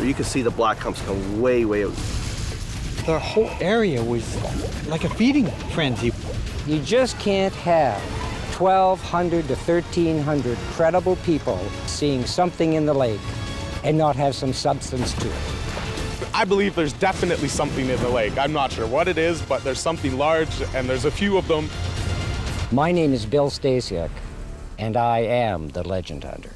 You can see the black clumps come way, way out. The whole area was like a feeding frenzy. You just can't have 1,200 to 1,300 credible people seeing something in the lake and not have some substance to it. I believe there's definitely something in the lake. I'm not sure what it is, but there's something large, and there's a few of them. My name is Bill 𝙬👏👏👏, and I am the legend hunter.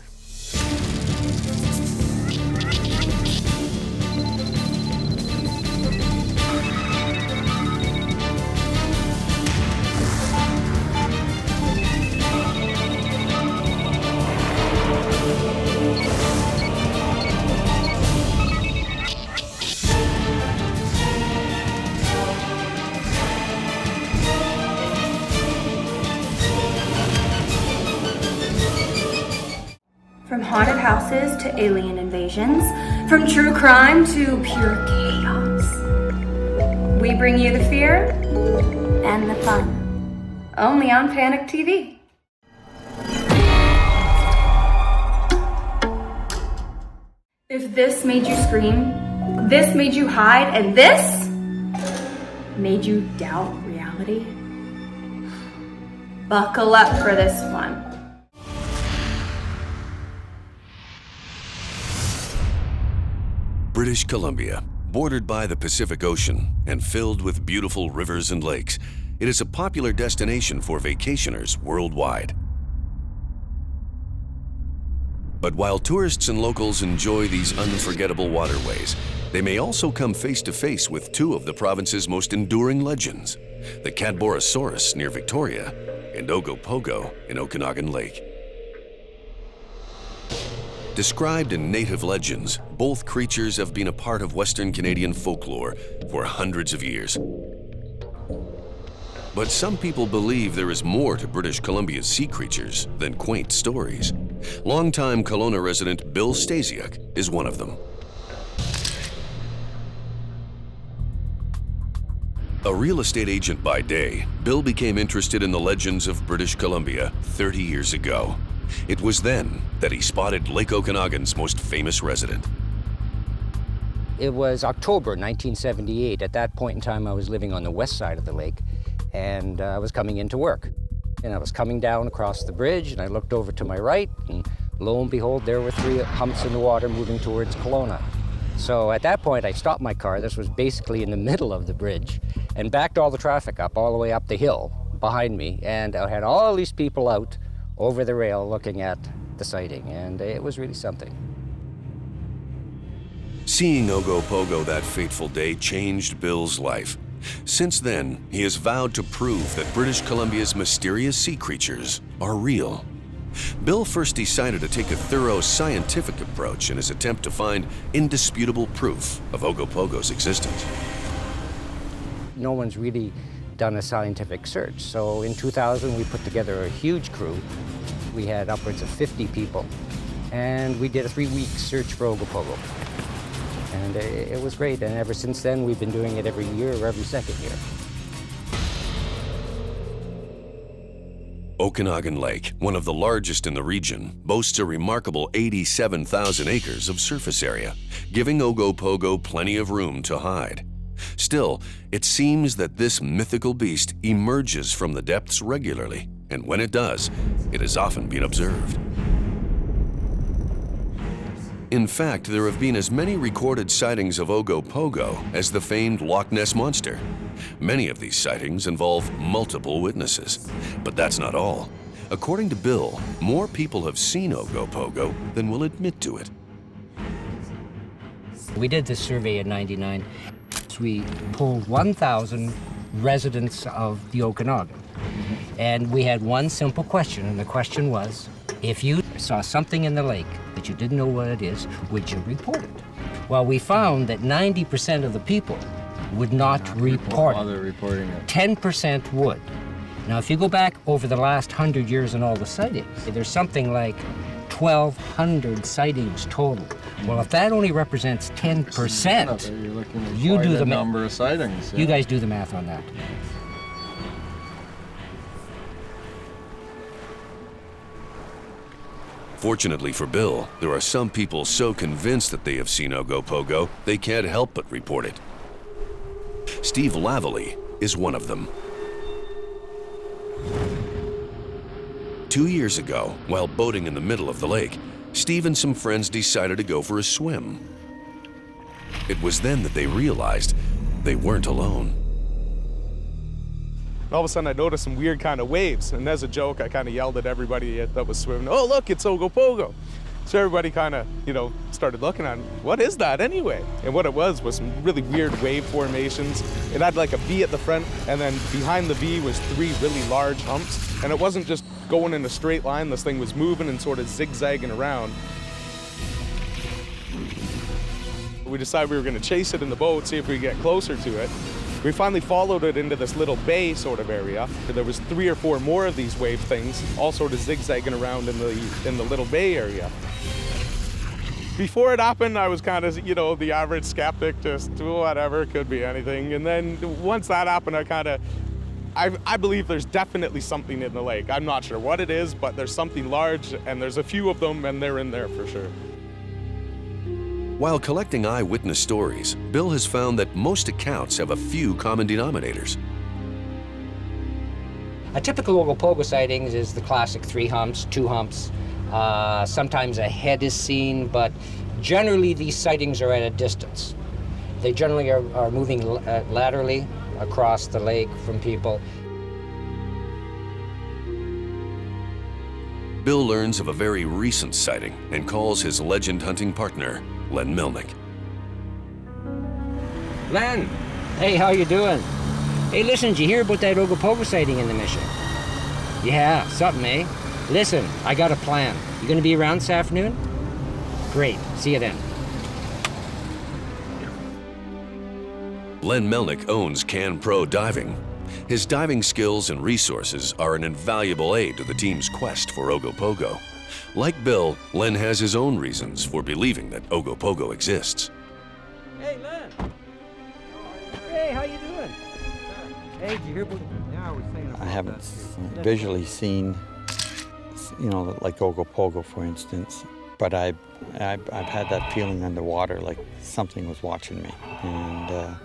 From haunted houses to alien invasions, from true crime to pure chaos. We bring you the fear and the fun. Only on Panic TV. If this made you scream, this made you hide, and this made you doubt reality, buckle up for this one. British Columbia, bordered by the Pacific Ocean and filled with beautiful rivers and lakes, it is a popular destination for vacationers worldwide. But while tourists and locals enjoy these unforgettable waterways, they may also come face to face with two of the province's most enduring legends, the Cadborosaurus near Victoria and Ogopogo in Okanagan Lake. Described in native legends, both creatures have been a part of Western Canadian folklore for hundreds of years. But some people believe there is more to British Columbia's sea creatures than quaint stories. Longtime Kelowna resident Bill 𝙬👏👏👏 is one of them. A real estate agent by day, Bill became interested in the legends of British Columbia 30 years ago. It was then that he spotted Lake Okanagan's most famous resident. It was October 1978. At that point in time, I was living on the west side of the lake, and I was coming into work. And I was coming down across the bridge, and I looked over to my right, and lo and behold, there were 3 humps in the water moving towards Kelowna. So at that point, I stopped my car. This was basically in the middle of the bridge, and backed all the traffic up, all the way up the hill behind me. And I had all these people out over the rail looking at the sighting, and it was really something. Seeing Ogopogo that fateful day changed Bill's life. Since then, he has vowed to prove that British Columbia's mysterious sea creatures are real. Bill first decided to take a thorough scientific approach in his attempt to find indisputable proof of Ogopogo's existence. No one's really done a scientific search. So in 2000, we put together a huge crew. We had upwards of 50 people, and we did a 3-week search for Ogopogo. And it was great, and ever since then, we've been doing it every year or every second year. Okanagan Lake, one of the largest in the region, boasts a remarkable 87,000 acres of surface area, giving Ogopogo plenty of room to hide. Still, it seems that this mythical beast emerges from the depths regularly, and when it does, it has often been observed. In fact, there have been as many recorded sightings of Ogopogo as the famed Loch Ness Monster. Many of these sightings involve multiple witnesses, but that's not all. According to Bill, more people have seen Ogopogo than will admit to it. We did this survey in '99. We pulled 1,000 residents of the Okanagan. And we had one simple question, and the question was, if you saw something in the lake that you didn't know what it is, would you report it? Well, we found that 90% of the people would not report it. 10% would. Now, if you go back over the last 100 years and all the sightings, there's something like 1,200 sightings total. Well, if that only represents 10%, you do the number of sightings. Yeah. You guys do the math on that. Fortunately for Bill, there are some people so convinced that they have seen Ogopogo, they can't help but report it. Steve Lavallee is one of them. 2 years ago, while boating in the middle of the lake, Steve and some friends decided to go for a swim. It was then that they realized they weren't alone. All of a sudden, I noticed some weird kind of waves, and as a joke, I kind of yelled at everybody that was swimming, "Oh, look, it's Ogopogo." So everybody kind of, started looking at it. What is that anyway? And what it was some really weird wave formations. It had like a V at the front, and then behind the V was 3 really large humps. And it wasn't just going in a straight line. This thing was moving and sort of zigzagging around. We decided we were going to chase it in the boat, see if we could get closer to it. We finally followed it into this little bay sort of area. There was 3 or 4 more of these wave things, all sort of zigzagging around in the little bay area. Before it happened, I was kind of, the average skeptic, just whatever, could be anything. And then once that happened, I believe there's definitely something in the lake. I'm not sure what it is, but there's something large, and there's a few of them, and they're in there for sure. While collecting eyewitness stories, Bill has found that most accounts have a few common denominators. A typical Ogopogo sightings is the classic 3 humps, 2 humps. Sometimes a head is seen, but generally these sightings are at a distance. They generally are moving laterally across the lake from people. Bill learns of a very recent sighting and calls his legend hunting partner, Len Milnick. Len, hey, how you doing? Hey, listen, did you hear about that Ogopogo sighting in the mission? Yeah, something, eh? Listen, I got a plan. You gonna be around this afternoon? Great, see you then. Len Milnick owns Can Pro Diving. His diving skills and resources are an invaluable aid to the team's quest for Ogopogo. Like Bill, Len has his own reasons for believing that Ogopogo exists. Hey, Len. Hey, how you doing? Hey, did you hear about... I haven't visually seen, like Ogopogo, for instance, but I've had that feeling underwater, like something was watching me, and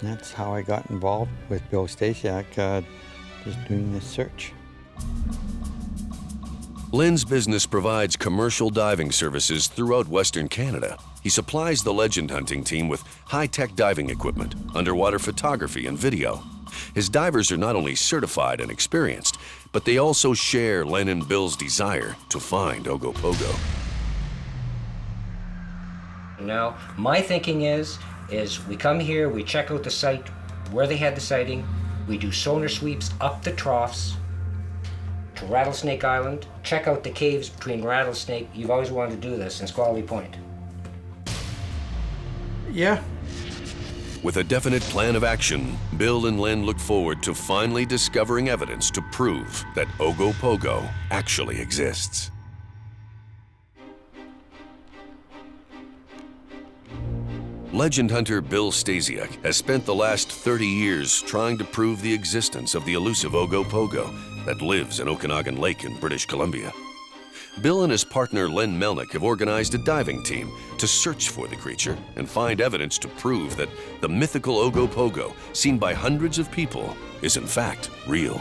that's how I got involved with Bill Stasiak, just doing this search. Len's business provides commercial diving services throughout Western Canada. He supplies the legend hunting team with high-tech diving equipment, underwater photography, and video. His divers are not only certified and experienced, but they also share Len and Bill's desire to find Ogopogo. Now, my thinking is we come here, we check out the site where they had the sighting, we do sonar sweeps up the troughs to Rattlesnake Island, check out the caves between Rattlesnake. You've always wanted to do this in Squally Point. Yeah. With a definite plan of action, Bill and Len look forward to finally discovering evidence to prove that Ogopogo actually exists. Legend hunter Bill Stasiak has spent the last 30 years trying to prove the existence of the elusive Ogopogo that lives in Okanagan Lake in British Columbia. Bill and his partner Len Milnick have organized a diving team to search for the creature and find evidence to prove that the mythical Ogopogo, seen by hundreds of people, is in fact real.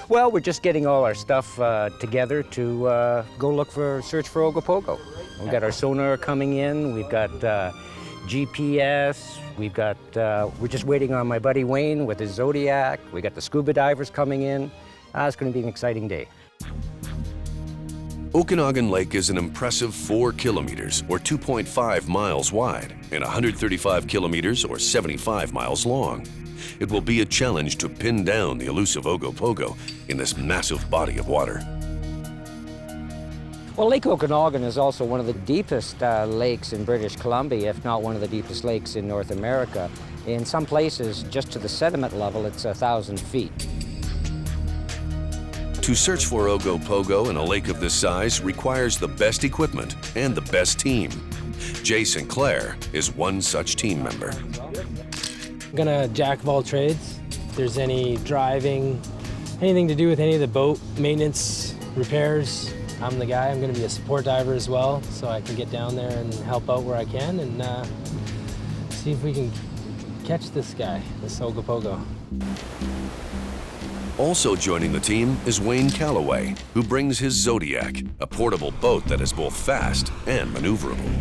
Well, we're just getting all our stuff together to go search for Ogopogo. We've got our sonar coming in, we've got GPS, we're just waiting on my buddy Wayne with his Zodiac, we got the scuba divers coming in. It's going to be an exciting day. Okanagan Lake is an impressive 4 kilometers or 2.5 miles wide and 135 kilometers or 75 miles long. It will be a challenge to pin down the elusive Ogopogo in this massive body of water. Well, Lake Okanagan is also one of the deepest lakes in British Columbia, if not one of the deepest lakes in North America. In some places, just to the sediment level, it's 1,000 feet. To search for Ogopogo in a lake of this size requires the best equipment and the best team. J. Sinclair is one such team member. I'm gonna jack of all trades. If there's any driving, anything to do with any of the boat maintenance, repairs. I'm the guy. I'm going to be a support diver as well, so I can get down there and help out where I can and see if we can catch this guy, this Ogopogo. Also joining the team is Wayne Calloway, who brings his Zodiac, a portable boat that is both fast and maneuverable.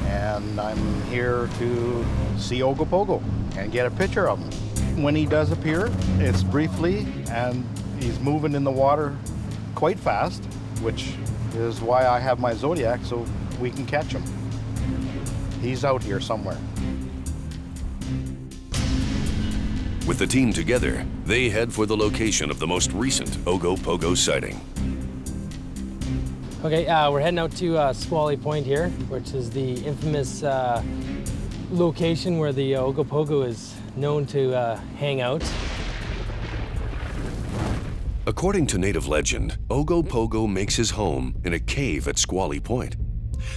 And I'm here to see Ogopogo and get a picture of him. When he does appear, it's briefly, and he's moving in the water quite fast, which is why I have my Zodiac, so we can catch him. He's out here somewhere. With the team together, they head for the location of the most recent Ogopogo sighting. Okay, we're heading out to Squally Point here, which is the infamous location where the Ogopogo is known to hang out. According to native legend, Ogopogo makes his home in a cave at Squally Point.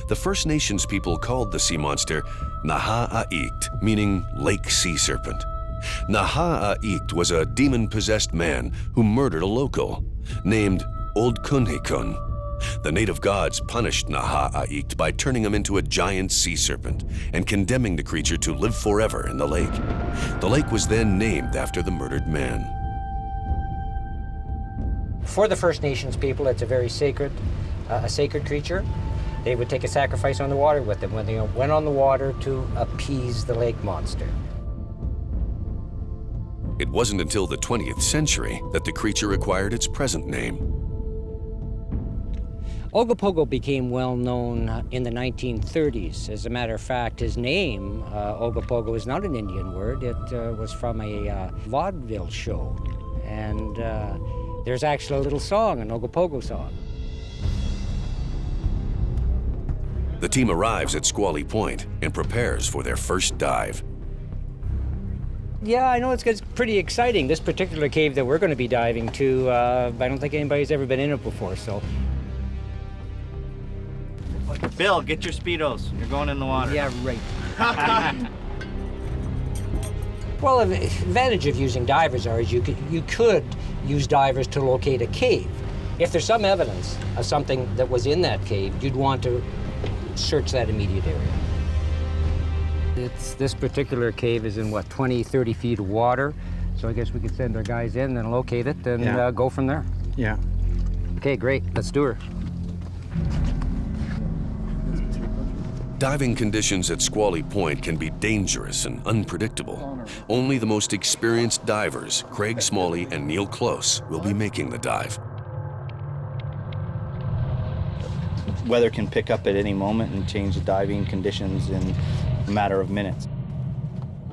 The First Nations people called the sea monster 𝙭𝙎𝙢𝙬𝙬, meaning lake sea serpent. 𝙭𝙎𝙎𝙬𝙬 was a demon-possessed man who murdered a local named 𝙬𝙭𝙬𝙀𝐻𝐿. The native gods punished 𝙭𝙎𝙎𝙬𝙬 by turning him into a giant sea serpent and condemning the creature to live forever in the lake. The lake was then named after the murdered man. For the First Nations people, it's a very sacred creature. They would take a sacrifice on the water with them when they went on the water to appease the lake monster. It wasn't until the 20th century that the creature acquired its present name. Ogopogo became well known in the 1930s. As a matter of fact, his name, Ogopogo, is not an Indian word. It was from a vaudeville show. And there's actually a little song, an Ogopogo song. The team arrives at Squally Point and prepares for their first dive. Yeah, I know it's pretty exciting. This particular cave that we're going to be diving to, I don't think anybody's ever been in it before, so. Bill, get your Speedos. You're going in the water. Yeah, right. Well, the advantage of using divers is you could use divers to locate a cave. If there's some evidence of something that was in that cave, you'd want to search that immediate area. This particular cave is in, what, 20, 30 feet of water. So I guess we could send our guys in and locate it and go from there. Yeah. Okay, great. Let's do her. Diving conditions at Squally Point can be dangerous and unpredictable. Only the most experienced divers, Craig Smalley and Neil Close, will be making the dive. Weather can pick up at any moment and change the diving conditions in a matter of minutes.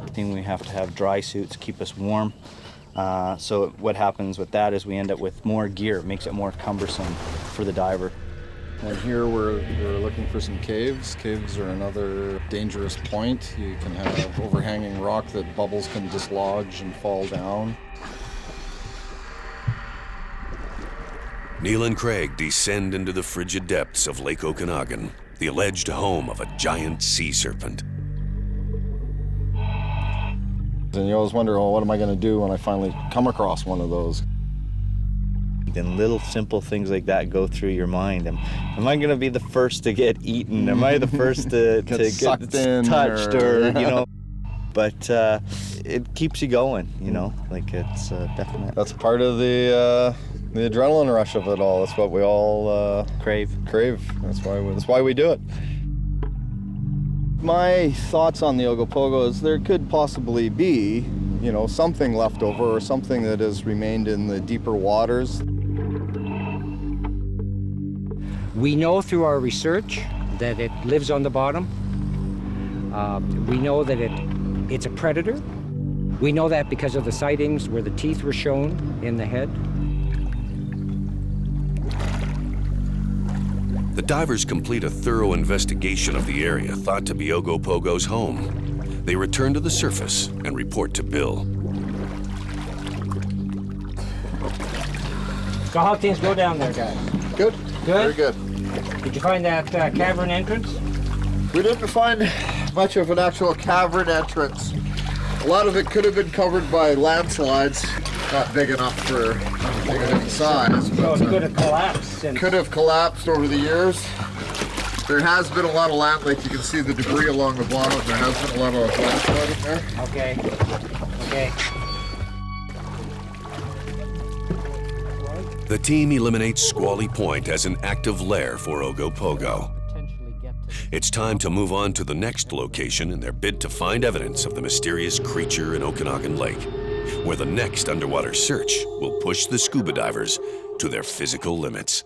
I think we have to have dry suits, keep us warm. So what happens with that is we end up with more gear. It makes it more cumbersome for the diver. And here we're looking for some caves. Caves are another dangerous point. You can have overhanging rock that bubbles can dislodge and fall down. Neil and Craig descend into the frigid depths of Lake Okanagan, the alleged home of a giant sea serpent. And you always wonder, oh, what am I going to do when I finally come across one of those? Then little simple things like that go through your mind. Am I going to be the first to get eaten? Am I the first to get touched or, you know? But it keeps you going, you know? Like it's definitely. That's part of the adrenaline rush of it all. That's what we all crave. That's why we do it. My thoughts on the Ogopogo is there could possibly be, you know, something left over or something that has remained in the deeper waters. We know through our research that it lives on the bottom. We know that it's a predator. We know that because of the sightings where the teeth were shown in the head. The divers complete a thorough investigation of the area thought to be Ogopogo's home. They return to the surface and report to Bill. So how things go down there, guys? Good. Good? Very good. Did you find that cavern entrance? We didn't find much of an actual cavern entrance. A lot of it could have been covered by landslides. not big enough for anything of any size. So But, it could have collapsed since. could have collapsed over the years. There has been a lot of land, like you can see the debris along the bottom. There has been a lot of landslide in there. Okay. Okay. The team eliminates Squally Point as an active lair for Ogopogo. It's time to move on to the next location in their bid to find evidence of the mysterious creature in Okanagan Lake, where the next underwater search will push the scuba divers to their physical limits.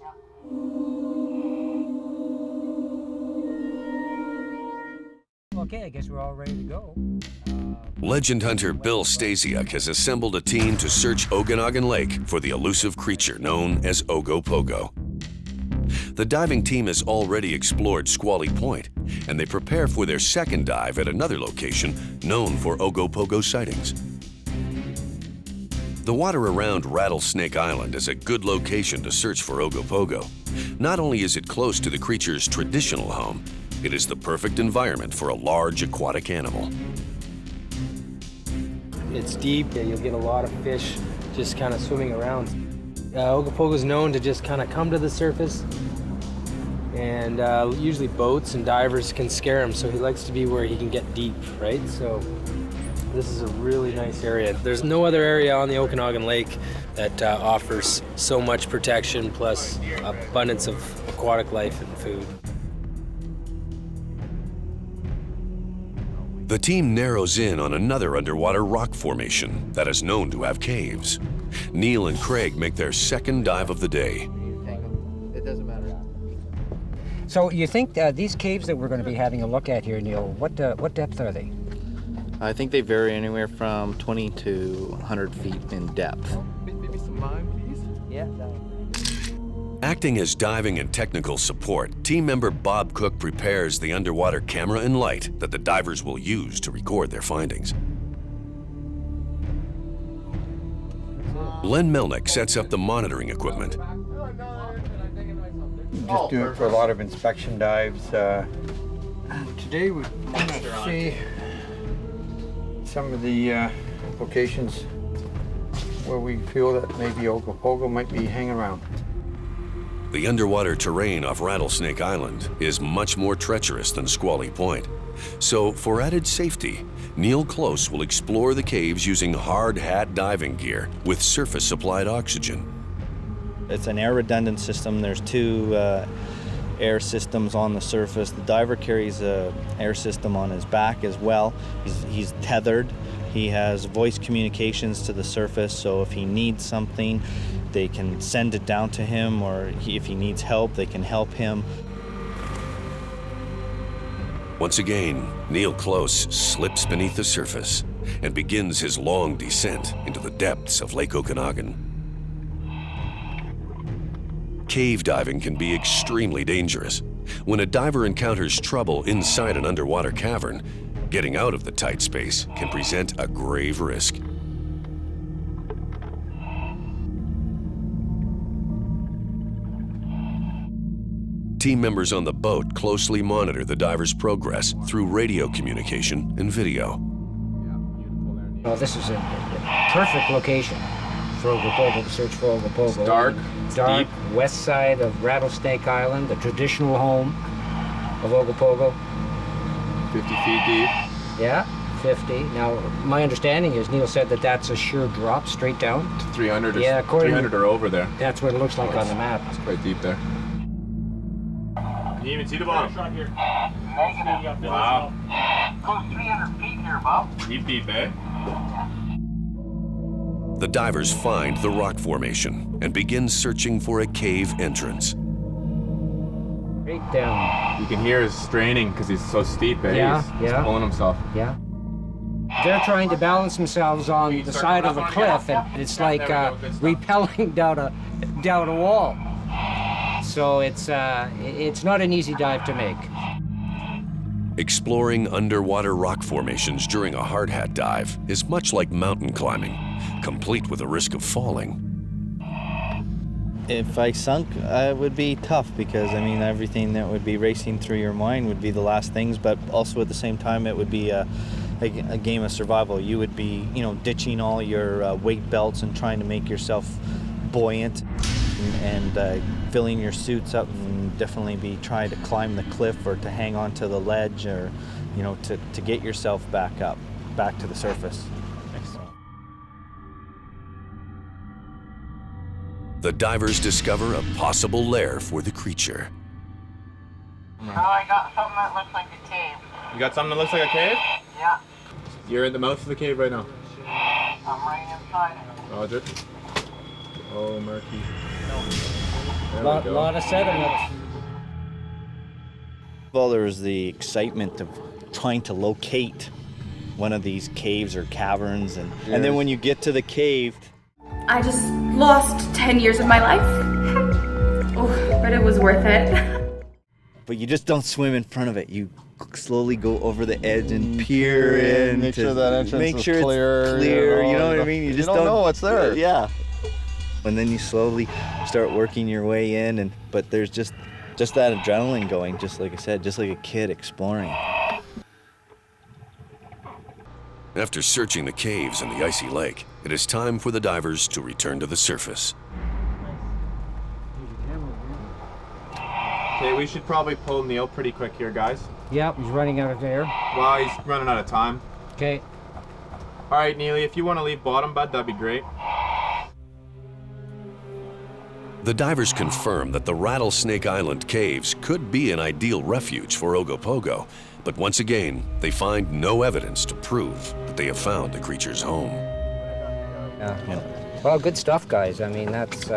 Okay, I guess we're all ready to go. Legend hunter 𝙬𝙬𝙧𝙬𝙧 has assembled a team to search Okanagan Lake for the elusive creature known as Ogopogo. The diving team has already explored Squally Point, and they prepare for their second dive at another location known for Ogopogo sightings. The water around Rattlesnake Island is a good location to search for Ogopogo. Not only is it close to the creature's traditional home, it is the perfect environment for a large aquatic animal. It's deep, you'll get a lot of fish just kind of swimming around. Ogopogo is known to just kind of come to the surface, and usually boats and divers can scare him, so he likes to be where he can get deep, right? So this is a really nice area. There's no other area on the Okanagan Lake that offers so much protection plus abundance of aquatic life and food. The team narrows in on another underwater rock formation that is known to have caves. Neil and Craig make their second dive of the day. It doesn't matter. So you think these caves that we're going to be having a look at here, Neil, what depth are they? I think they vary anywhere from 20 to 100 feet in depth. Maybe some lime, please? Yeah. Acting as diving and technical support, team member Bob Cook prepares the underwater camera and light that the divers will use to record their findings. Len Melnick sets up the monitoring equipment. Just do it for a lot of inspection dives. Today we want to see some of the locations where we feel that maybe Ogopogo might be hanging around. The underwater terrain off Rattlesnake Island is much more treacherous than Squally Point. So, for added safety, Neil Close will explore the caves using hard hat diving gear with surface-supplied oxygen. It's an air redundant system. There's two air systems on the surface. The diver carries an air system on his back as well. He's tethered. He has voice communications to the surface, so if he needs something, they can send it down to him, or if he needs help, they can help him. Once again, Neil Close slips beneath the surface and begins his long descent into the depths of Lake Okanagan. Cave diving can be extremely dangerous. When a diver encounters trouble inside an underwater cavern, getting out of the tight space can present a grave risk. Team members on the boat closely monitor the diver's progress through radio communication and video. Well, this is a perfect location for Ogopogo, to search for Ogopogo. It's dark, Dark, deep. west side of Rattlesnake Island, the traditional home of Ogopogo. 50 feet deep. Yeah, 50. Now, my understanding is Neil said that that's a sheer drop straight down. 300 or, Yeah, according 300 or over there. That's what it looks like on the map. It's quite deep there. Can you even see the bottom? Wow. Close 300 feet here, Bob. Deep, eh? The divers find the rock formation and begin searching for a cave entrance. Straight down. You can hear his straining because he's so steep, eh? Yeah, He's yeah. pulling himself. Yeah. They're trying to balance themselves on the side of a cliff, and it's like rappelling down a wall. So it's not an easy dive to make. Exploring underwater rock formations during a hard hat dive is much like mountain climbing, complete with a risk of falling. If I sunk, it would be tough because, I mean, everything that would be racing through your mind would be the last things, but also at the same time, it would be a game of survival. You would be, you know, ditching all your weight belts and trying to make yourself buoyant and filling your suits up, and definitely be trying to climb the cliff or to hang onto the ledge, or, you know, to get yourself back up, back to the surface. The divers discover a possible lair for the creature. Oh, I got something that looks like a cave. You got something that looks like a cave? Yeah, You're in the mouth of the cave right now. I'm right inside it. Roger. Oh, murky. Lot of sediment. Well, there's the excitement of trying to locate one of these caves or caverns, and then when you get to the cave, I just lost 10 years of my life. Oh, but it was worth it. but you just don't swim in front of it. You slowly go over the edge and peer in. Make sure that entrance is clear. You know what I mean? You just don't know what's there. Yeah. And then you slowly start working your way in, but there's just that adrenaline going, just like I said, just like a kid exploring. After searching the caves and the icy lake, it is time for the divers to return to the surface. Okay, we should probably pull Neil pretty quick here, guys. Yep, he's running out of air. Well, he's running out of time. Okay. All right, Neely, if you want to leave bottom, bud, that'd be great. The divers confirm that the Rattlesnake Island caves could be an ideal refuge for Ogopogo, but once again, they find no evidence to prove that they have found the creature's home. Yeah. Well, good stuff, guys. I mean, that's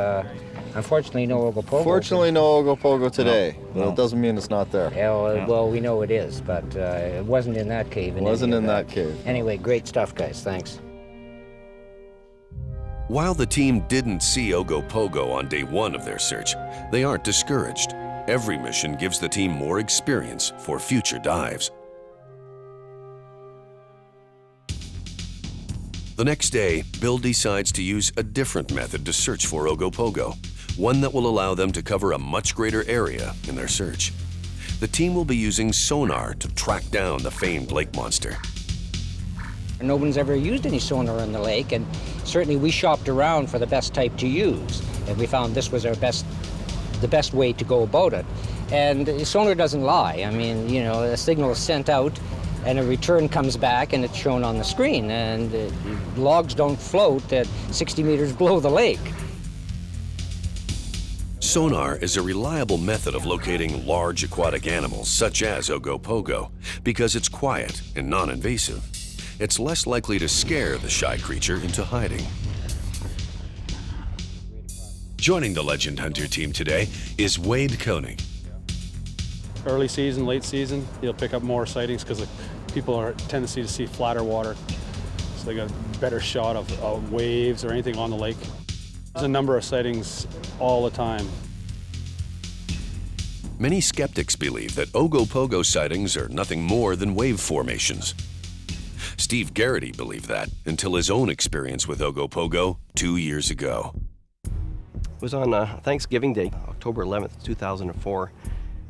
unfortunately no Ogopogo. Fortunately, no Ogopogo today. No. Well, it doesn't mean it's not there. Yeah, well, we know it is, but it wasn't in that cave. It wasn't in that cave. Anyway, great stuff, guys. Thanks. While the team didn't see Ogopogo on day one of their search, they aren't discouraged. Every mission gives the team more experience for future dives. The next day, Bill decides to use a different method to search for Ogopogo, one that will allow them to cover a much greater area in their search. The team will be using sonar to track down the famed lake monster. No one's ever used any sonar in the lake, and certainly we shopped around for the best type to use, and we found this was the best way to go about it. And sonar doesn't lie. I mean, you know, a signal is sent out, and a return comes back, and it's shown on the screen, and logs don't float at 60 meters below the lake. Sonar is a reliable method of locating large aquatic animals such as Ogopogo because it's quiet and non-invasive. It's less likely to scare the shy creature into hiding. Joining the Legend Hunter team today is 𝙬𝙗. Early season, late season, you'll pick up more sightings because people are tendency to see flatter water. So they got a better shot of waves or anything on the lake. There's a number of sightings all the time. Many skeptics believe that Ogopogo sightings are nothing more than wave formations. Steve Garrity believed that until his own experience with Ogopogo 2 years ago. It was on Thanksgiving Day, October 11th, 2004,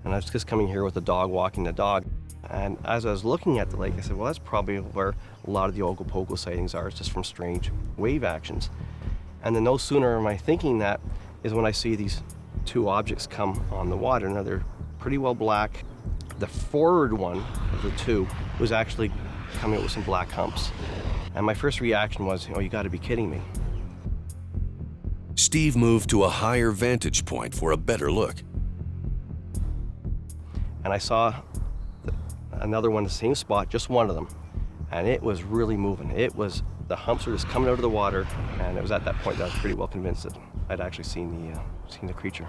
and I was just coming here with the dog, walking the dog. And as I was looking at the lake, I said, well, that's probably where a lot of the Ogopogo sightings are. It's just from strange wave actions. And then no sooner am I thinking that is when I see these two objects come on the water. Now they're pretty well black. The forward one of the two was actually coming out with some black humps. And my first reaction was, oh, you gotta be kidding me. Steve moved to a higher vantage point for a better look. And I saw another one in the same spot, just one of them. And it was really moving. The humps were just coming out of the water, and it was at that point that I was pretty well convinced that I'd actually seen the creature.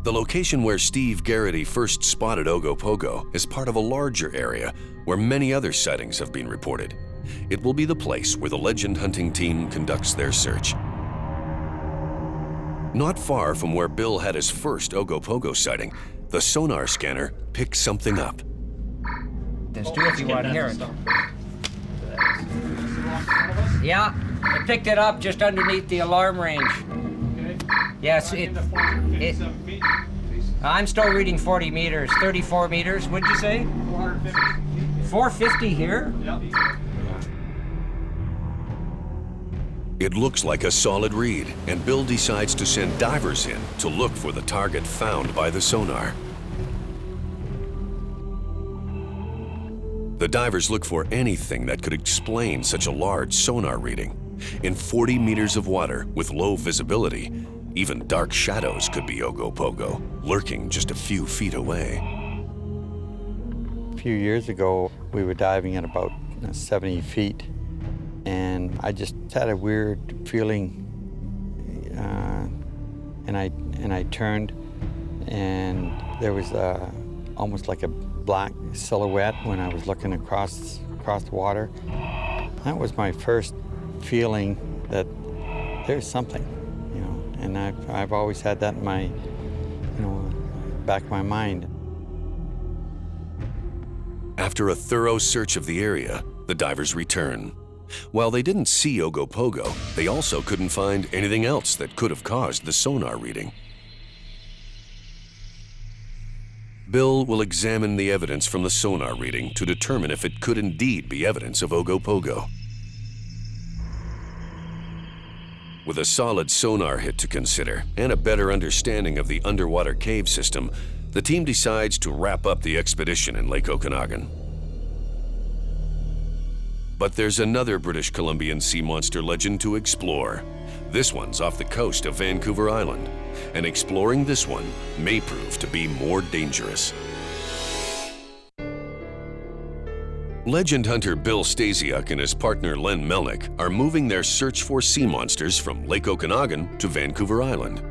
The location where Steve Garrity first spotted Ogopogo is part of a larger area where many other sightings have been reported. It will be the place where the legend hunting team conducts their search. Not far from where Bill had his first Ogopogo sighting, the sonar scanner picked something up. Just do it if you want to hear it. Yeah, I picked it up just underneath the alarm range. Yes, I'm still reading 40 meters, 34 meters, what'd you say? 450. 450 here? Yep. It looks like a solid read, and Bill decides to send divers in to look for the target found by the sonar. The divers look for anything that could explain such a large sonar reading. In 40 meters of water with low visibility, even dark shadows could be Ogopogo, lurking just a few feet away. A few years ago, we were diving at about 70 feet, and I just had a weird feeling, and I turned, and there was almost like a black silhouette when I was looking across the water. That was my first feeling that there's something, you know, and I've always had that in my, back of my mind. After a thorough search of the area, the divers return. While they didn't see Ogopogo, they also couldn't find anything else that could have caused the sonar reading. Bill will examine the evidence from the sonar reading to determine if it could indeed be evidence of Ogopogo. With a solid sonar hit to consider and a better understanding of the underwater cave system, the team decides to wrap up the expedition in Lake Okanagan. But there's another British Columbian sea monster legend to explore. This one's off the coast of Vancouver Island, and exploring this one may prove to be more dangerous. Legend hunter Bill Stasiuk and his partner Len Melnick are moving their search for sea monsters from Lake Okanagan to Vancouver Island.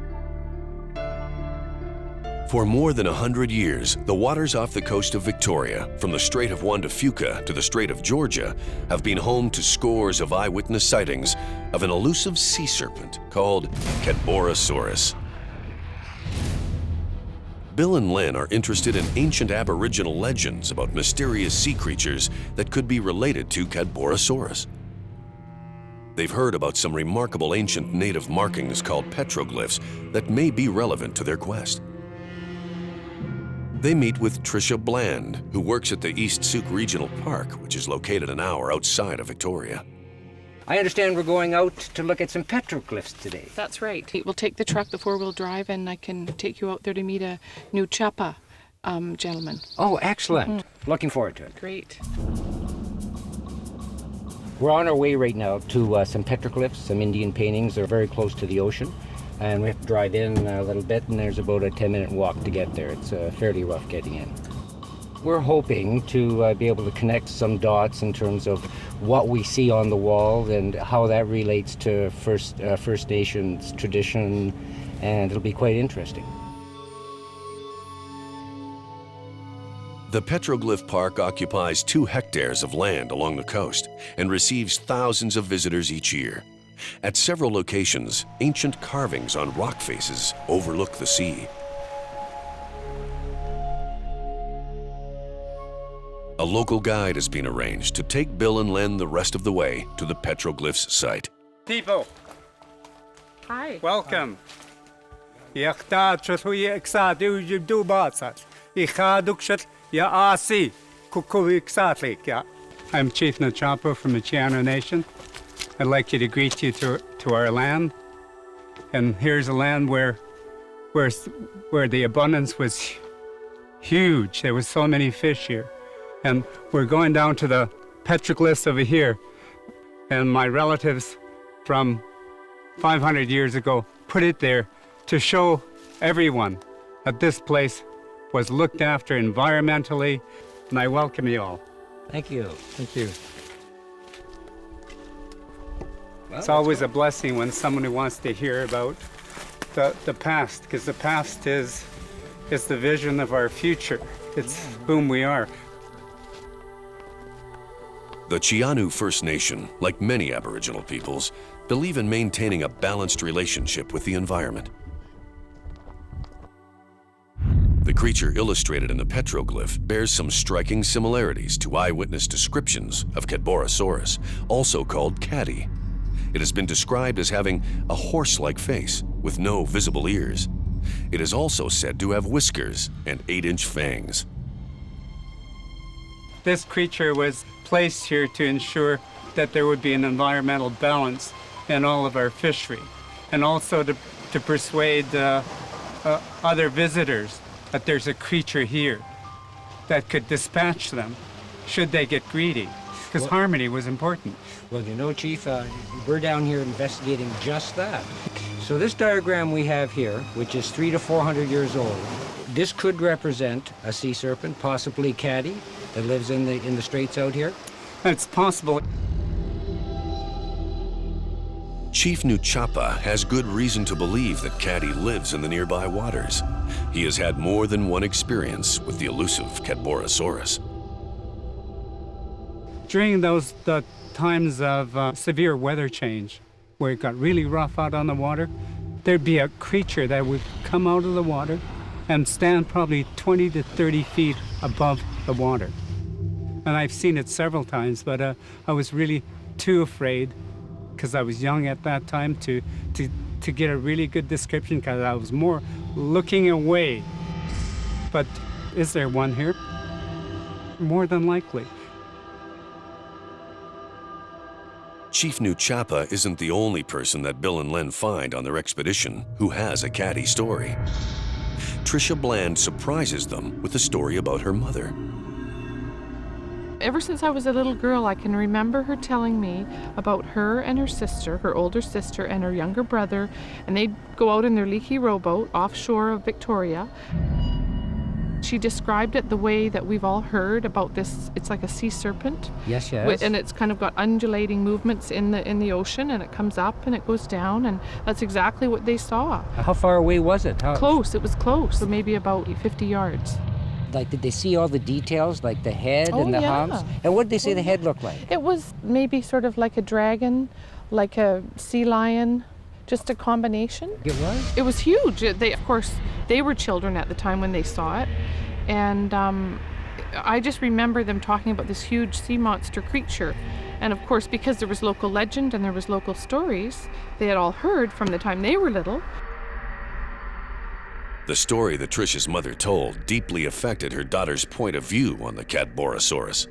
For more than 100 years, the waters off the coast of Victoria, from the Strait of Juan de Fuca to the Strait of Georgia, have been home to scores of eyewitness sightings of an elusive sea serpent called 𝙬𝙧𝙧𝙬𝙧𝙧. Bill and Len are interested in ancient Aboriginal legends about mysterious sea creatures that could be related to 𝙬𝙧𝙧𝙬𝙧. They've heard about some remarkable ancient native markings called petroglyphs that may be relevant to their quest. They meet with Tricia Bland, who works at the East Sioux Regional Park, which is located an hour outside of Victoria. I understand we're going out to look at some petroglyphs today. That's right. We'll take the truck, the four-wheel drive, and I can take you out there to meet a new Chapa gentleman. Oh, excellent. Looking forward to it. Great. We're on our way right now to some petroglyphs, some Indian paintings. They're very close to the ocean. And we have to drive in a little bit, and there's about a 10-minute walk to get there. It's fairly rough getting in. We're hoping to be able to connect some dots in terms of what we see on the wall and how that relates to First Nations tradition, and it'll be quite interesting. The Petroglyph Park occupies 2 hectares of land along the coast and receives thousands of visitors each year. At several locations, ancient carvings on rock faces overlook the sea. A local guide has been arranged to take Bill and Len the rest of the way to the petroglyphs site. People, Hi. welcome. I'm Chief Nachapo from the Chiano Nation. I'd like you to greet you to our land. And here's a land where the abundance was huge. There was so many fish here. And we're going down to the petroglyphs over here. And my relatives from 500 years ago put it there to show everyone that this place was looked after environmentally. And I welcome you all. Thank you. Thank you. It's always a blessing when someone who wants to hear about the past, because the past is the vision of our future. It's whom we are. The Chianu First Nation, like many Aboriginal peoples, believe in maintaining a balanced relationship with the environment. The creature illustrated in the petroglyph bears some striking similarities to eyewitness descriptions of 𝙬𝙧𝙧𝙧, also called Caddy. It has been described as having a horse-like face with no visible ears. It is also said to have whiskers and 8-inch fangs. This creature was placed here to ensure that there would be an environmental balance in all of our fishery, and also to persuade other visitors that there's a creature here that could dispatch them should they get greedy, because harmony was important. Well, you know, Chief, we're down here investigating just that. So this diagram we have here, which is 300 to 400 years old, this could represent a sea serpent, possibly Caddy, that lives in the straits out here. It's possible. Chief 𝐿𝐴𝐻𝐵 has good reason to believe that Caddy lives in the nearby waters. He has had more than one experience with the elusive 𝙬𝙤𝙧𝙬𝙬. During the times of severe weather change, where it got really rough out on the water, there'd be a creature that would come out of the water and stand probably 20 to 30 feet above the water. And I've seen it several times, but I was really too afraid, because I was young at that time, to get a really good description, because I was more looking away. But is there one here? More than likely. Chief 𝐿𝐴𝐻𝐵 isn't the only person that Bill and Len find on their expedition who has a Caddy story. Tricia Bland surprises them with a story about her mother. Ever since I was a little girl, I can remember her telling me about her and her sister, her older sister and her younger brother, and they'd go out in their leaky rowboat offshore of Victoria. She described it the way that we've all heard about this. It's like a sea serpent. Yes, yes. And it's kind of got undulating movements in the ocean, and it comes up and it goes down, and that's exactly what they saw. How far away was it? Close, it was close, so maybe about 50 yards. Like, did they see all the details, like the head and the humps? And what did they say the head looked like? It was maybe sort of like a dragon, like a sea lion, just a combination. It was? It was huge. They, of course, they were children at the time when they saw it. And I just remember them talking about this huge sea monster creature. And of course, because there was local legend and there was local stories, they had all heard from the time they were little. The story that Tricia's mother told deeply affected her daughter's point of view on the Cadborosaurus.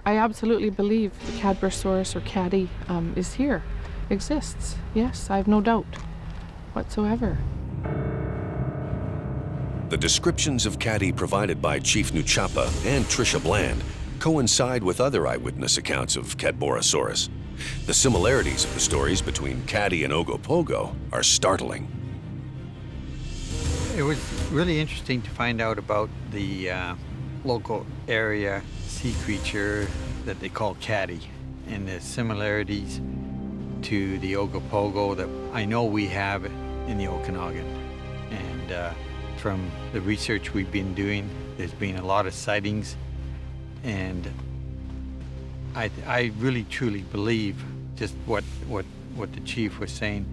I absolutely believe the Cadborosaurus or Caddy is here, exists. Yes, I have no doubt whatsoever. The descriptions of Caddy provided by Chief 𝐿𝐴𝐻𝐵 and Tricia Bland coincide with other eyewitness accounts of Cadborosaurus. The similarities of the stories between Caddy and Ogopogo are startling. It was really interesting to find out about the local area sea creature that they call Caddy, and the similarities to the Ogopogo that I know we have in the Okanagan. And from the research we've been doing, there's been a lot of sightings, and I really truly believe just what the chief was saying.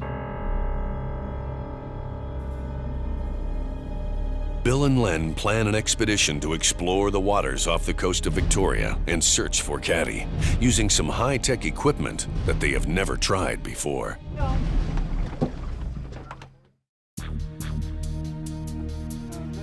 Bill and Len plan an expedition to explore the waters off the coast of Victoria and search for Caddy, using some high-tech equipment that they have never tried before.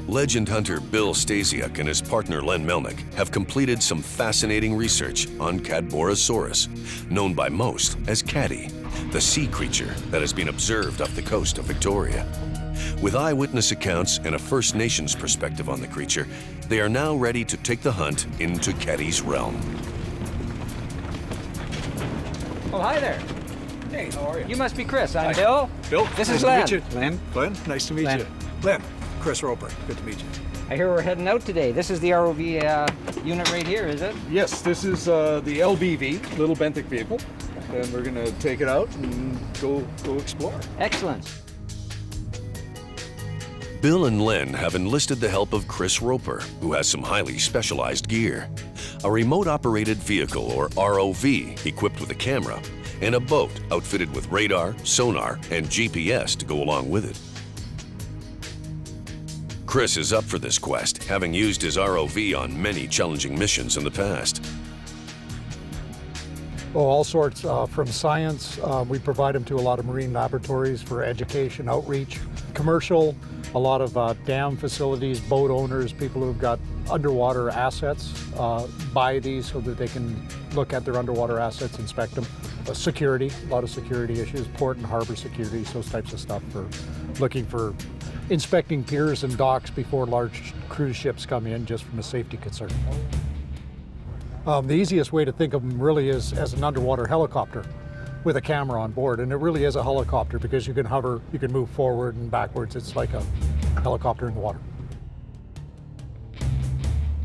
Legend hunter Bill Stasiuk and his partner Len Melnick have completed some fascinating research on Cadborosaurus, known by most as Caddy, the sea creature that has been observed off the coast of Victoria. With eyewitness accounts and a First Nations perspective on the creature, they are now ready to take the hunt into Caddy's realm. Oh, hi there. Hey, how are you? You must be Chris. I'm Hi. Bill. Bill, This nice is to Len. meet you. Len? Glenn, nice to meet Len. you. Len, Chris Roper, good to meet you. I hear we're heading out today. This is the ROV unit right here, is it? Yes, this is the LBV, Little Benthic Vehicle, and we're gonna take it out and go explore. Excellent. Bill and Len have enlisted the help of Chris Roper, who has some highly specialized gear. A remote-operated vehicle, or ROV, equipped with a camera, and a boat outfitted with radar, sonar, and GPS to go along with it. Chris is up for this quest, having used his ROV on many challenging missions in the past. Oh, all sorts. From science, we provide them to a lot of marine laboratories for education, outreach. commercial, a lot of dam facilities, boat owners, people who've got underwater assets buy these so that they can look at their underwater assets, inspect them. Security, a lot of security issues, port and harbor security, those types of stuff for looking for inspecting piers and docks before large cruise ships come in, just from a safety concern. The easiest way to think of them really is as an underwater helicopter with a camera on board, and it really is a helicopter because you can hover, you can move forward and backwards. It's like a helicopter in the water.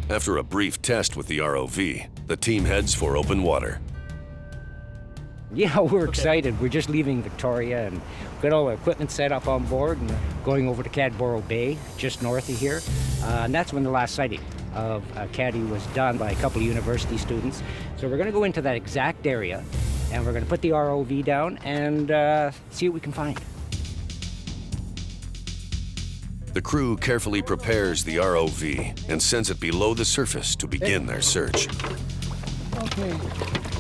After a brief test with the ROV, the team heads for open water. Yeah, we're excited. We're just leaving Victoria and got all the equipment set up on board and going over to Cadborough Bay, just north of here. And that's when the last sighting of Caddy was done by a couple of university students. So we're going to go into that exact area and we're going to put the ROV down and see what we can find. The crew carefully prepares the ROV and sends it below the surface to begin their search. Okay,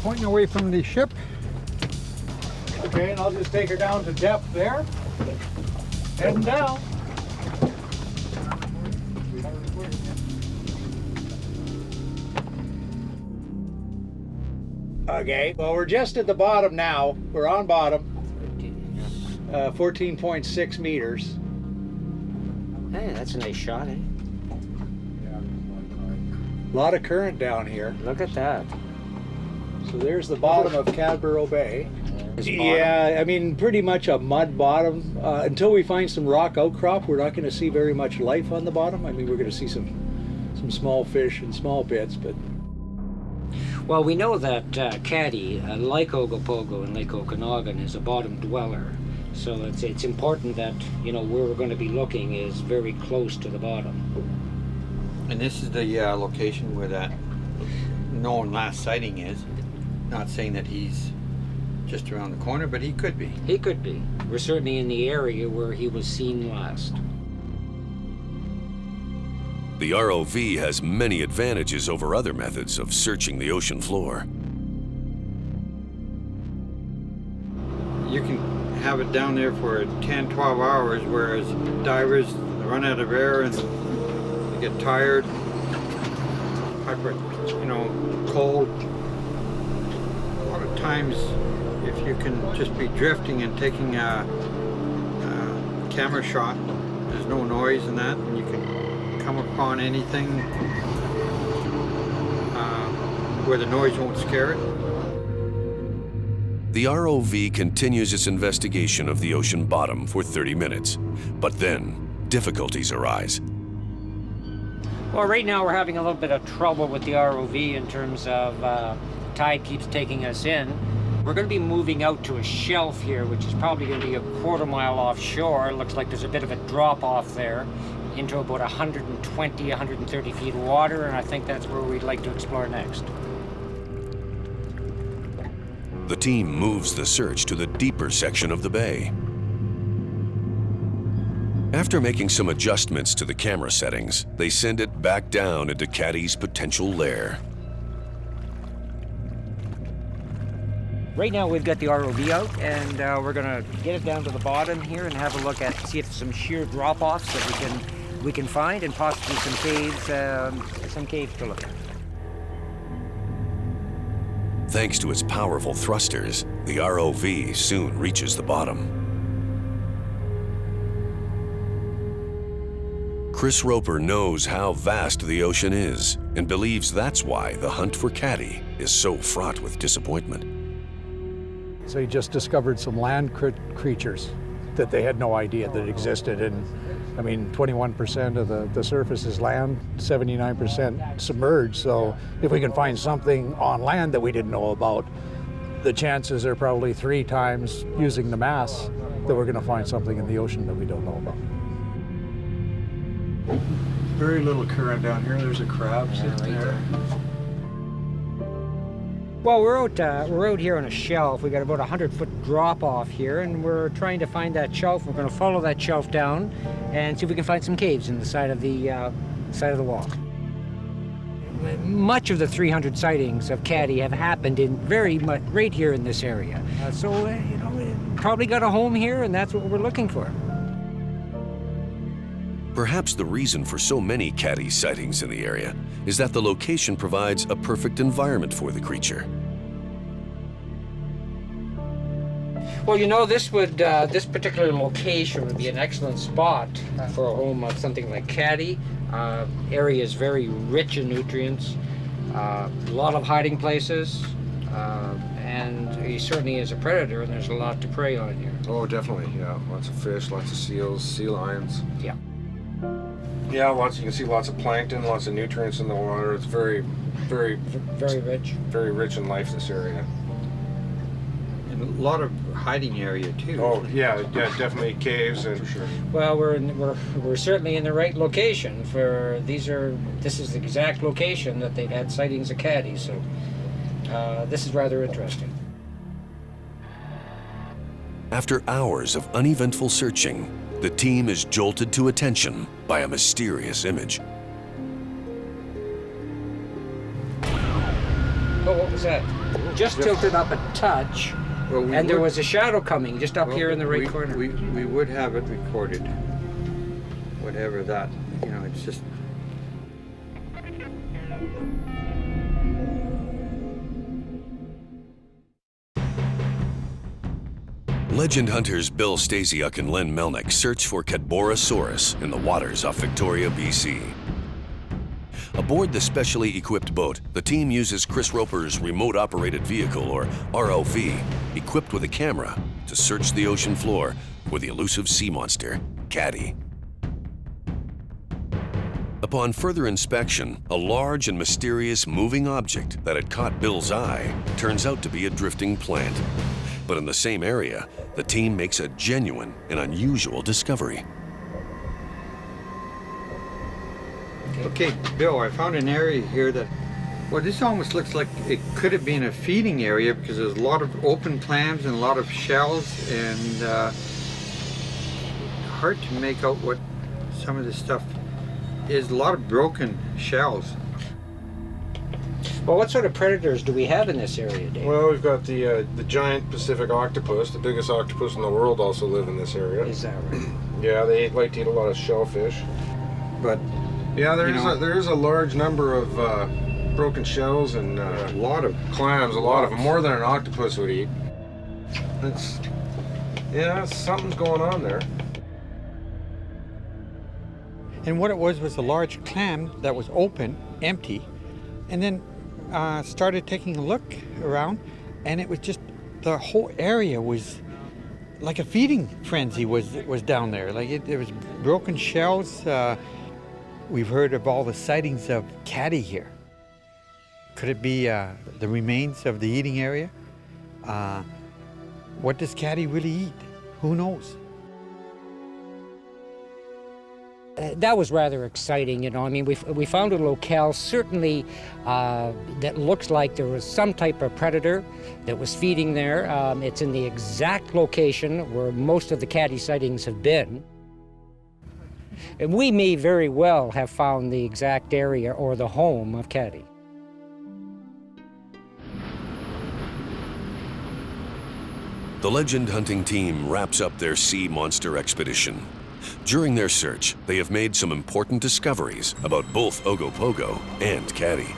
pointing away from the ship. Okay, and I'll just take her down to depth there. Heading down. Okay, well, we're just at the bottom now. We're on bottom. 14.6 meters. Hey, that's a nice shot, eh? A lot of current down here. Look at that. So there's the bottom of Cadborough Bay. Yeah, I mean, pretty much a mud bottom. Until we find some rock outcrop, we're not going to see very much life on the bottom. I mean, we're going to see some small fish and small bits, but... Well, we know that Caddy, like Ogopogo and Lake Okanagan, is a bottom dweller. So it's important that, you know, where we're going to be looking is very close to the bottom. And this is the location where that known last sighting is. Not saying that he's just around the corner, but he could be. He could be. We're certainly in the area where he was seen last. The ROV has many advantages over other methods of searching the ocean floor. You can have it down there for 10, 12 hours, whereas divers run out of air and they get tired, you know, cold. A lot of times, if you can just be drifting and taking a camera shot, there's no noise in that, and you can come upon anything where the noise won't scare it. The ROV continues its investigation of the ocean bottom for 30 minutes, but then difficulties arise. Well, right now we're having a little bit of trouble with the ROV in terms of tide keeps taking us in. We're going to be moving out to a shelf here, which is probably going to be a quarter mile offshore. Looks like there's a bit of a drop off there into about 120, 130 feet of water, and I think that's where we'd like to explore next. The team moves the search to the deeper section of the bay. After making some adjustments to the camera settings, they send it back down into Caddy's potential lair. Right now we've got the ROV out, and we're going to get it down to the bottom here and have a look at, see if there's some sheer drop-offs that we can find, and possibly some caves to look at. Thanks to its powerful thrusters, the ROV soon reaches the bottom. Chris Roper knows how vast the ocean is and believes that's why the hunt for Caddy is so fraught with disappointment. So he just discovered some land creatures that they had no idea that existed. And I mean, 21% of the surface is land, 79% submerged. So if we can find something on land that we didn't know about, the chances are probably 3 times using the mass that we're going to find something in the ocean that we don't know about. Very little current down here. There's a crab sitting there. Well, we're out here on a shelf. We got about 100-foot drop off here, and we're trying to find that shelf. We're going to follow that shelf down and see if we can find some caves in the side of the wall. Much of the 300 sightings of Caddy have happened in very much right here in this area. So you know, it probably got a home here, and that's what we're looking for. Perhaps the reason for so many Caddy sightings in the area is that the location provides a perfect environment for the creature. Well, you know, this particular location would be an excellent spot for a home of something like Caddy. Area is very rich in nutrients, a lot of hiding places, and he certainly is a predator, and there's a lot to prey on here. Oh, definitely, yeah. Lots of fish, lots of seals, sea lions. Yeah. Yeah, you can see lots of plankton, lots of nutrients in the water. It's very, very, very rich. Very rich in life, this area. And a lot of hiding area too. Oh yeah, definitely caves and for sure. Well, we're certainly in the right location for this is the exact location that they've had sightings of Caddy, so this is rather interesting. After hours of uneventful searching, the team is jolted to attention by a mysterious image. Oh, what was that? Just tilted up a touch, and there was a shadow coming just up here in the right corner. We would have it recorded, whatever that, you know, it's just... Legend hunters Bill Stasiuk and Len Melnick search for Cadborosaurus in the waters off Victoria, BC. Aboard the specially equipped boat, the team uses Chris Roper's remote-operated vehicle, or ROV, equipped with a camera, to search the ocean floor for the elusive sea monster, Caddy. Upon further inspection, a large and mysterious moving object that had caught Bill's eye turns out to be a drifting plant. But in the same area, the team makes a genuine and unusual discovery. Okay, Bill, I found an area here that, well, this almost looks like it could have been a feeding area because there's a lot of open clams and a lot of shells, and hard to make out what some of this stuff is. A lot of broken shells. Well, what sort of predators do we have in this area, Dave? Well, we've got the giant Pacific octopus. The biggest octopus in the world also live in this area. Is that right? Yeah, they like to eat a lot of shellfish. But yeah, there is a large number of broken shells and a lot of clams. A lot of them, more than an octopus would eat. Something's going on there. And what it was a large clam that was open, empty, and then started taking a look around, and it was just, the whole area was like a feeding frenzy was down there. Like there was broken shells. We've heard of all the sightings of Caddy here. Could it be the remains of the eating area? What does Caddy really eat? Who knows? That was rather exciting, you know. I mean, we found a locale certainly that looks like there was some type of predator that was feeding there. It's in the exact location where most of the Caddy sightings have been. And we may very well have found the exact area or the home of Caddy. The legend hunting team wraps up their sea monster expedition. During their search, they have made some important discoveries about both Ogopogo and Caddy.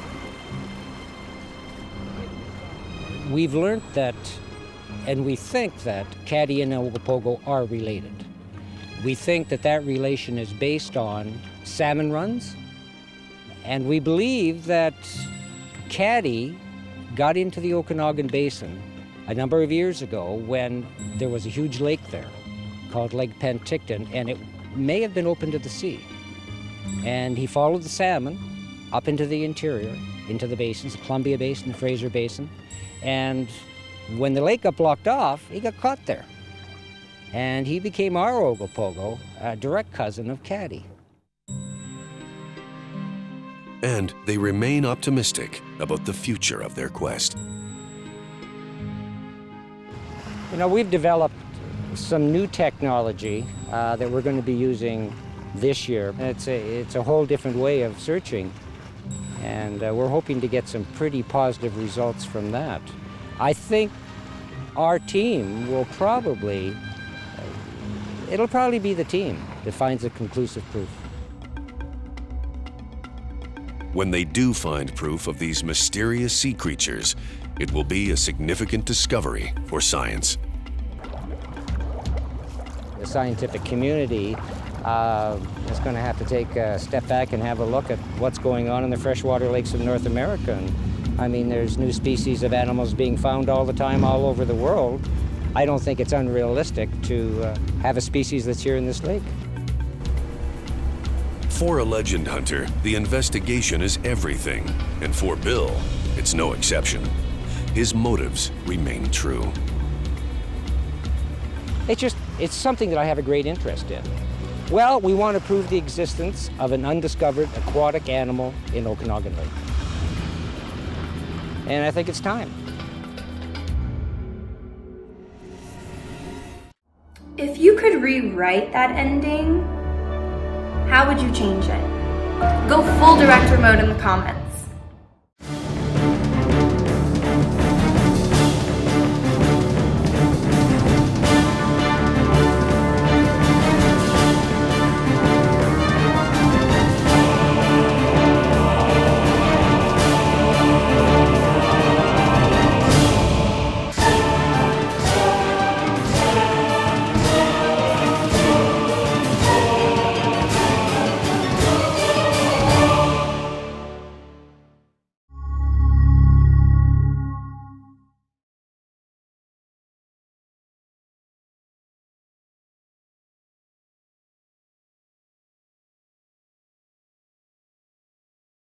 We've learned that, and we think that, Caddy and Ogopogo are related. We think that that relation is based on salmon runs, and we believe that Caddy got into the Okanagan Basin a number of years ago when there was a huge lake there called Lake Penticton, and it may have been open to the sea. And he followed the salmon up into the interior, into the basins, the Columbia Basin, the Fraser Basin, and when the lake got blocked off, he got caught there. And he became our Ogopogo, a direct cousin of Caddy. And they remain optimistic about the future of their quest. You know, we've developed some new technology that we're going to be using this year. It's a whole different way of searching, and we're hoping to get some pretty positive results from that. I think our team will probably, it'll probably be the team that finds the conclusive proof. When they do find proof of these mysterious sea creatures, it will be a significant discovery for science. The scientific community is going to have to take a step back and have a look at what's going on in the freshwater lakes of North America. And, I mean, there's new species of animals being found all the time all over the world. I don't think it's unrealistic to have a species that's here in this lake. For a legend hunter, the investigation is everything, and for Bill, it's no exception. His motives remain true. It's something that I have a great interest in. Well, we want to prove the existence of an undiscovered aquatic animal in Okanagan Lake. And I think it's time. If you could rewrite that ending, how would you change it? Go full director mode in the comments.